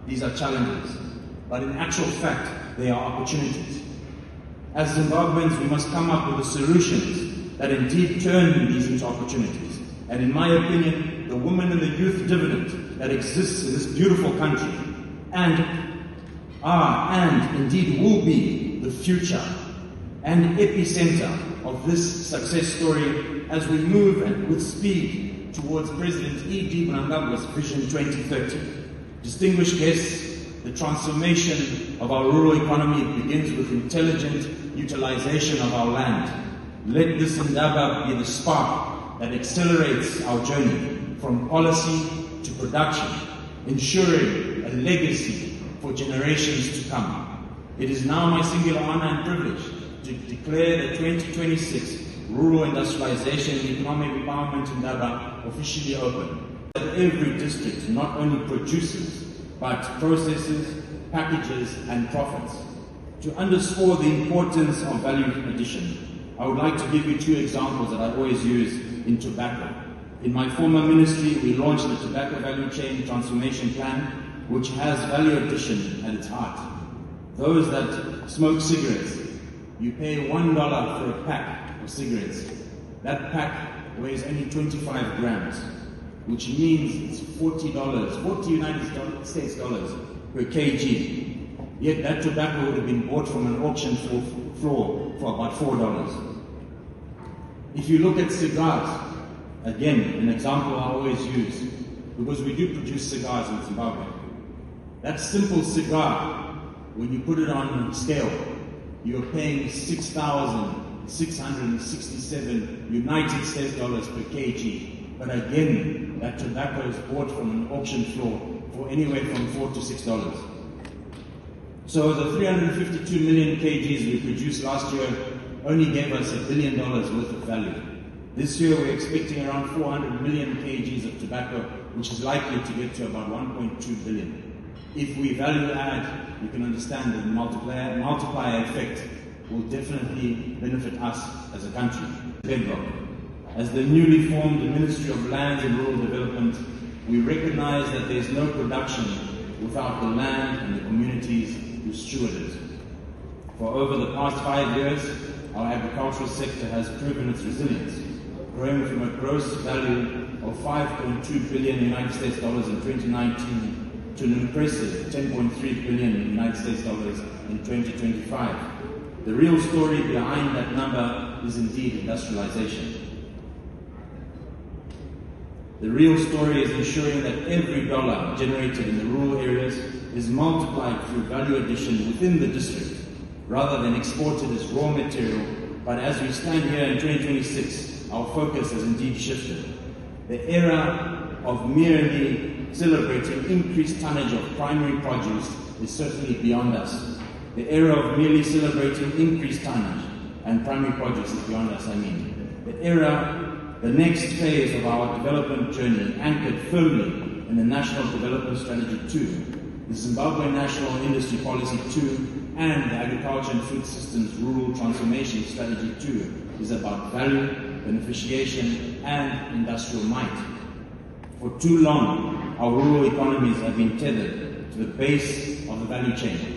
these are challenges, but in actual fact, they are opportunities. As Zimbabweans, we must come up with the solutions that indeed turn these into opportunities. And in my opinion, the women and the youth dividend that exists in this beautiful country and indeed will be the future and epicenter of this success story as we move and with speed towards President E.D. Mnangagwa's Vision 2030. Distinguished guests, the transformation of our rural economy begins with intelligent utilization of our land. Let this endeavor be the spark that accelerates our journey from policy to production, ensuring a legacy for generations to come. It is now my singular honor and privilege to declare the 2026 Rural Industrialization and Economic Empowerment Endeavor officially open. Every district not only produces, but processes, packages, and profits. To underscore the importance of value addition, I would like to give you two examples that I always use in tobacco. In my former ministry, we launched the Tobacco Value Chain Transformation Plan, which has value addition at its heart. Those that smoke cigarettes, you pay $1 for a pack of cigarettes. That pack weighs only 25 grams, which means it's $40 United States dollars per kg. Yet that tobacco would have been bought from an auction floor for about $4. If you look at cigars, again, an example I always use, because we do produce cigars in Zimbabwe. That simple cigar, when you put it on scale, you're paying 6,667 United States dollars per kg. But again, that tobacco is bought from an auction floor for anywhere from $4 to $6. So the 352 million kgs we produced last year only gave us $1 billion worth of value. This year we're expecting around 400 million kgs of tobacco, which is likely to get to about 1.2 billion. If we value add, you can understand that the multiplier effect will definitely benefit us as a country. Bedrock. As the newly formed Ministry of Land and Rural Development, we recognize that there is no production without the land and the communities who steward it. For over the past 5 years, our agricultural sector has proven its resilience, growing from a gross value of 5.2 billion United States dollars in 2019 to an impressive 10.3 billion United States dollars in 2025. The real story behind that number is indeed industrialization. The real story is ensuring that every dollar generated in the rural areas is multiplied through value addition within the district, rather than exported as raw material. But as we stand here in 2026, our focus has indeed shifted. The era of merely celebrating increased tonnage of primary produce is certainly beyond us. The era of merely celebrating increased tonnage and primary produce is beyond us, The next phase of our development journey, anchored firmly in the National Development Strategy 2, the Zimbabwe National Industry Policy 2, and the Agriculture and Food Systems Rural Transformation Strategy 2, is about value, beneficiation, and industrial might. For too long, our rural economies have been tethered to the base of the value chain.